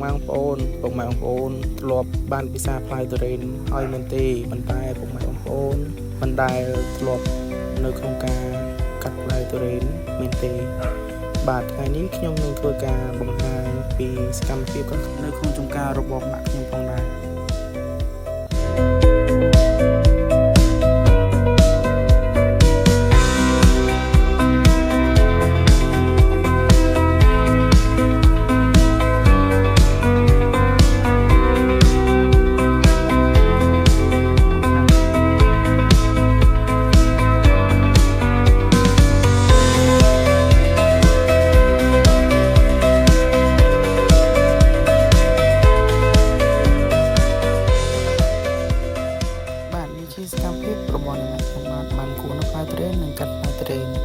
ម៉ាំងប្អូនពុកម៉ែបងប្អូនធ្លាប់បានពិសាផ្លាយទុរេនហើយមែនទេប៉ុន្តែពុកម៉ែបងប្អូនមិនដែលធ្លាប់នៅក្នុងការកាត់ផ្លែទុរេនមែនទេបាទថ្ងៃនេះខ្ញុំនឹងធ្វើការបង្ហាញពីសកម្មភាពនៅក្នុងចំការរបស់ម៉ាក់ខ្ញុំផងដែរជាសកម្មភាពរបស់អ្នកខ្ញុំបានគួរនៅផ្លែទុរេននិងកាត់ផ្លែទុរេន